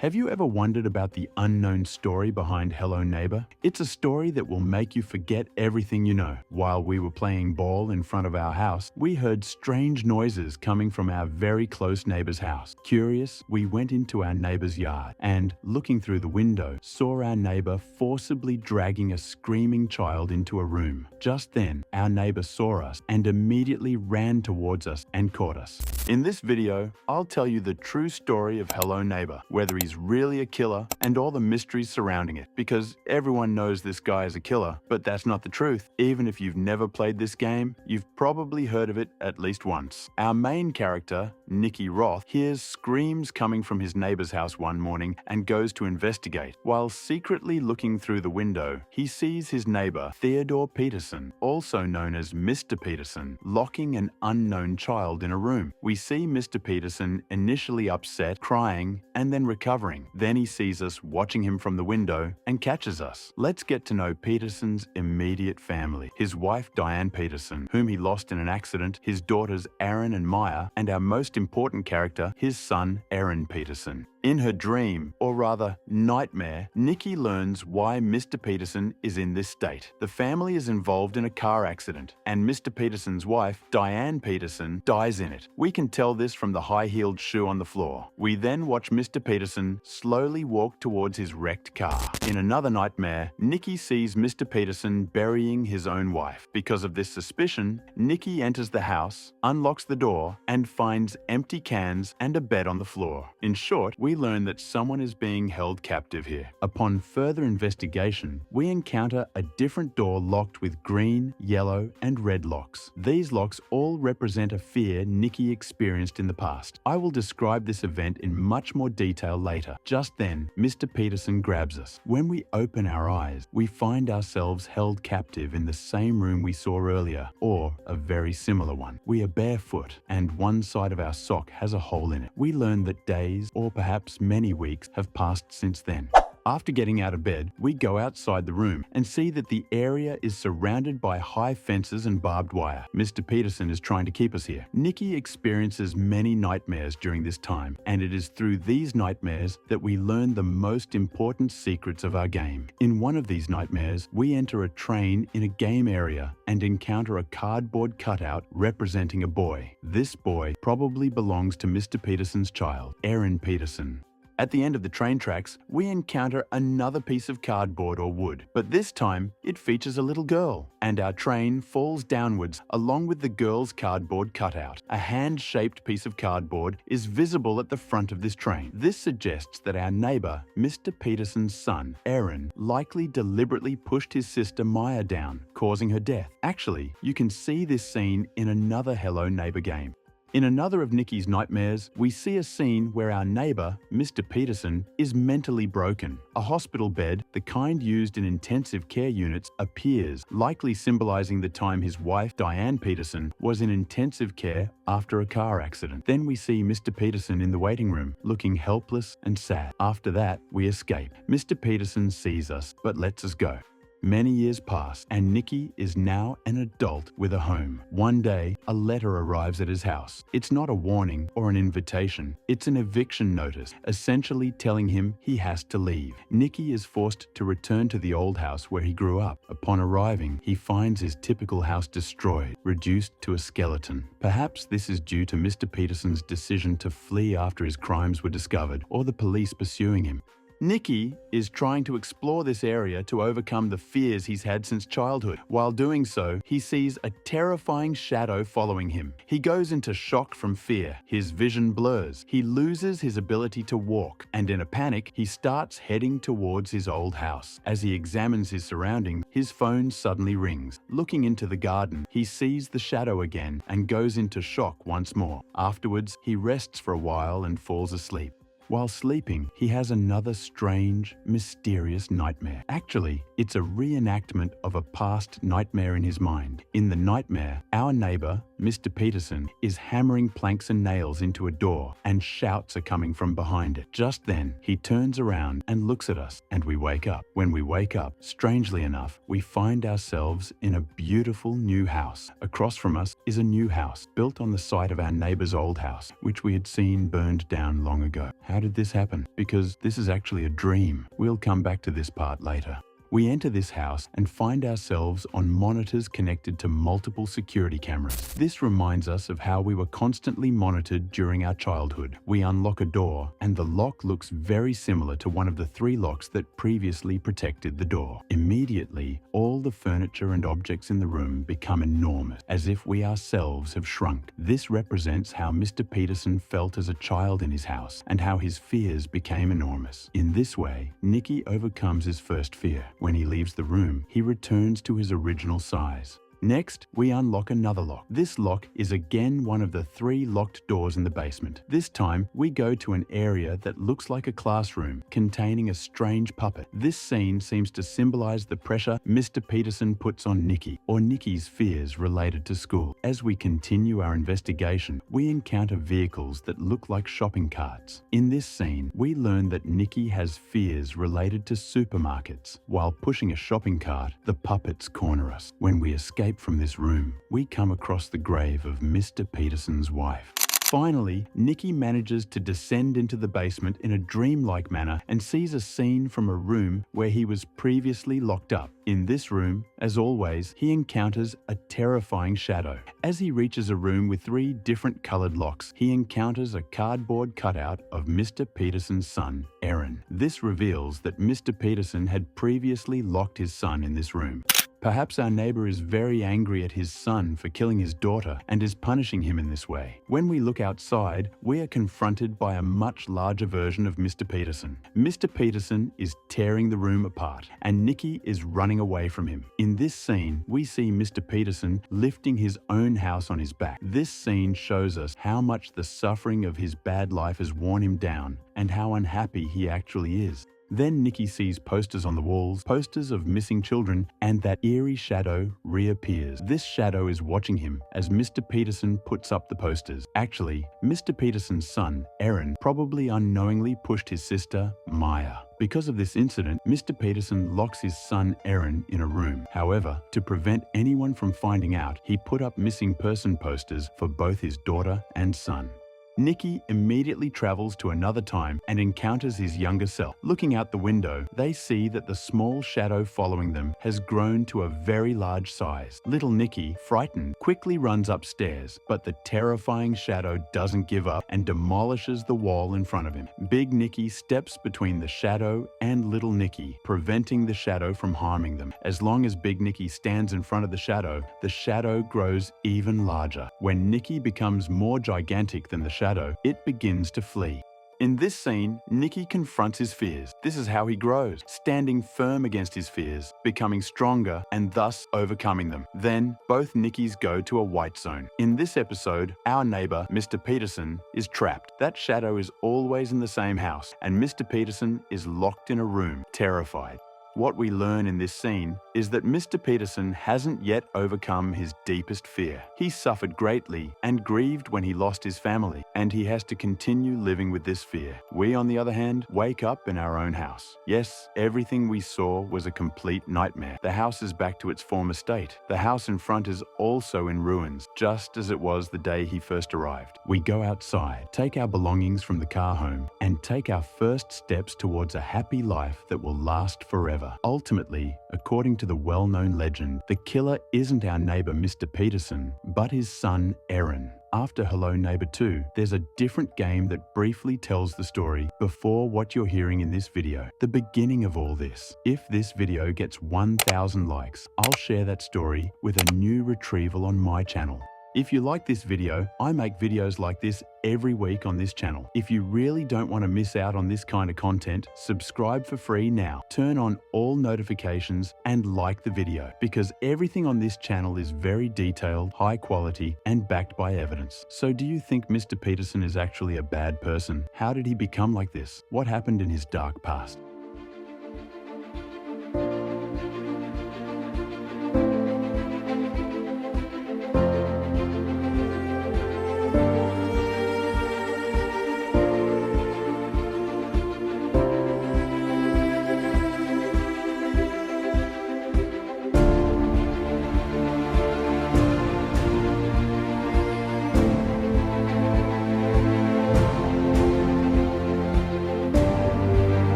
Have you ever wondered about the unknown story behind Hello Neighbor? It's a story that will make you forget everything you know. While we were playing ball in front of our house, we heard strange noises coming from our very close neighbor's house. Curious, we went into our neighbor's yard and, looking through the window, saw our neighbor forcibly dragging a screaming child into a room. Just then, our neighbor saw us and immediately ran towards us and caught us. In this video, I'll tell you the true story of Hello Neighbor, whether he's really a killer and all the mysteries surrounding it. Because everyone knows this guy is a killer, but that's not the truth. Even if you've never played this game, you've probably heard of it at least once. Our main character, Nicky Roth, hears screams coming from his neighbor's house one morning and goes to investigate. While secretly looking through the window, he sees his neighbor, Theodore Peterson, also known as Mr. Peterson, locking an unknown child in a room. We see Mr. Peterson initially upset, crying, and then recovering. Then he sees us watching him from the window and catches us. Let's get to know Peterson's immediate family. His wife, Diane Peterson, whom he lost in an accident, his daughters, Eren and Mya, and our most important character, his son, Eren Peterson. In her dream, or rather nightmare, Nicky learns why Mr. Peterson is in this state. The family is involved in a car accident, and Mr. Peterson's wife, Diane Peterson, dies in it. We can tell this from the high-heeled shoe on the floor. We then watch Mr. Peterson slowly walk towards his wrecked car. In another nightmare, Nicky sees Mr. Peterson burying his own wife. Because of this suspicion, Nicky enters the house, unlocks the door, and finds empty cans and a bed on the floor. In short, we learn that someone is being held captive here. Upon further investigation, we encounter a different door locked with green, yellow, and red locks. These locks all represent a fear Nicky experienced in the past. I will describe this event in much more detail later. Just then, Mr. Peterson grabs us. When we open our eyes, we find ourselves held captive in the same room we saw earlier, or a very similar one. We are barefoot, and one side of our sock has a hole in it. We learn that days, or perhaps many weeks, have passed since then. After getting out of bed, we go outside the room and see that the area is surrounded by high fences and barbed wire. Mr. Peterson is trying to keep us here. Nicky experiences many nightmares during this time, and it is through these nightmares that we learn the most important secrets of our game. In one of these nightmares, we enter a train in a game area and encounter a cardboard cutout representing a boy. This boy probably belongs to Mr. Peterson's child, Eren Peterson. At the end of the train tracks, we encounter another piece of cardboard or wood, but this time it features a little girl, and our train falls downwards along with the girl's cardboard cutout. A hand-shaped piece of cardboard is visible at the front of this train. This suggests that our neighbor, Mr. Peterson's son, Eren, likely deliberately pushed his sister Mya down, causing her death. Actually, you can see this scene in another Hello Neighbor game. In another of Nicky's nightmares, we see a scene where our neighbor, Mr. Peterson, is mentally broken. A hospital bed, the kind used in intensive care units, appears, likely symbolizing the time his wife, Diane Peterson, was in intensive care after a car accident. Then we see Mr. Peterson in the waiting room, looking helpless and sad. After that, we escape. Mr. Peterson sees us, but lets us go. Many years pass, and Nicky is now an adult with a home. One day, a letter arrives at his house. It's not a warning or an invitation. It's an eviction notice, essentially telling him he has to leave. Nicky is forced to return to the old house where he grew up. Upon arriving, he finds his typical house destroyed, reduced to a skeleton. Perhaps this is due to Mr. Peterson's decision to flee after his crimes were discovered, or the police pursuing him. Nicky is trying to explore this area to overcome the fears he's had since childhood. While doing so, he sees a terrifying shadow following him. He goes into shock from fear. His vision blurs. He loses his ability to walk, and in a panic, he starts heading towards his old house. As he examines his surroundings, his phone suddenly rings. Looking into the garden, he sees the shadow again and goes into shock once more. Afterwards, he rests for a while and falls asleep. While sleeping, he has another strange, mysterious nightmare. Actually, it's a reenactment of a past nightmare in his mind. In the nightmare, our neighbor, Mr. Peterson is hammering planks and nails into a door, and shouts are coming from behind it. Just then, he turns around and looks at us, and we wake up. When we wake up, strangely enough, we find ourselves in a beautiful new house. Across from us is a new house, built on the site of our neighbor's old house, which we had seen burned down long ago. How did this happen? Because this is actually a dream. We'll come back to this part later. We enter this house and find ourselves on monitors connected to multiple security cameras. This reminds us of how we were constantly monitored during our childhood. We unlock a door, and the lock looks very similar to one of the 3 locks that previously protected the door. Immediately, all the furniture and objects in the room become enormous, as if we ourselves have shrunk. This represents how Mr. Peterson felt as a child in his house, and how his fears became enormous. In this way, Nicky overcomes his first fear. When he leaves the room, he returns to his original size. Next, we unlock another lock. This lock is again one of the 3 locked doors in the basement. This time, we go to an area that looks like a classroom containing a strange puppet. This scene seems to symbolize the pressure Mr. Peterson puts on Nicky, or Nicky's fears related to school. As we continue our investigation, we encounter vehicles that look like shopping carts. In this scene, we learn that Nicky has fears related to supermarkets. While pushing a shopping cart, the puppets corner us. When we escape from this room, we come across the grave of Mr. Peterson's wife. Finally, Nicky manages to descend into the basement in a dreamlike manner and sees a scene from a room where he was previously locked up. In this room, as always, he encounters a terrifying shadow. As he reaches a room with 3 different colored locks, he encounters a cardboard cutout of Mr. Peterson's son, Eren. This reveals that Mr. Peterson had previously locked his son in this room. Perhaps our neighbor is very angry at his son for killing his daughter and is punishing him in this way. When we look outside, we are confronted by a much larger version of Mr. Peterson. Mr. Peterson is tearing the room apart, and Nicky is running away from him. In this scene, we see Mr. Peterson lifting his own house on his back. This scene shows us how much the suffering of his bad life has worn him down and how unhappy he actually is. Then Nicky sees posters on the walls, posters of missing children, and that eerie shadow reappears. This shadow is watching him as Mr. Peterson puts up the posters. Actually, Mr. Peterson's son, Eren, probably unknowingly pushed his sister, Mya. Because of this incident, Mr. Peterson locks his son Eren in a room. However, to prevent anyone from finding out, he put up missing person posters for both his daughter and son. Nicky immediately travels to another time and encounters his younger self. Looking out the window, they see that the small shadow following them has grown to a very large size. Little Nicky, frightened, quickly runs upstairs, but the terrifying shadow doesn't give up and demolishes the wall in front of him. Big Nicky steps between the shadow and little Nicky, preventing the shadow from harming them. As long as Big Nicky stands in front of the shadow grows even larger. When Nicky becomes more gigantic than the shadow, it begins to flee. In this scene, Nicky confronts his fears. This is how he grows, standing firm against his fears, becoming stronger and thus overcoming them. Then, both Nickys go to a white zone. In this episode, our neighbor, Mr. Peterson, is trapped. That shadow is always in the same house, and Mr. Peterson is locked in a room, terrified. What we learn in this scene is that Mr. Peterson hasn't yet overcome his deepest fear. He suffered greatly and grieved when he lost his family, and he has to continue living with this fear. We, on the other hand, wake up in our own house. Yes, everything we saw was a complete nightmare. The house is back to its former state. The house in front is also in ruins, just as it was the day he first arrived. We go outside, take our belongings from the car home, and take our first steps towards a happy life that will last forever. Ultimately, according to the well-known legend, the killer isn't our neighbor Mr. Peterson, but his son Eren. After Hello Neighbor 2, there's a different game that briefly tells the story before what you're hearing in this video, the beginning of all this. If this video gets 1,000 likes, I'll share that story with a new retrieval on my channel. If you like this video, I make videos like this every week on this channel. If you really don't want to miss out on this kind of content, subscribe for free now. Turn on all notifications and like the video, because everything on this channel is very detailed, high quality, and backed by evidence. So do you think Mr. Peterson is actually a bad person? How did he become like this? What happened in his dark past?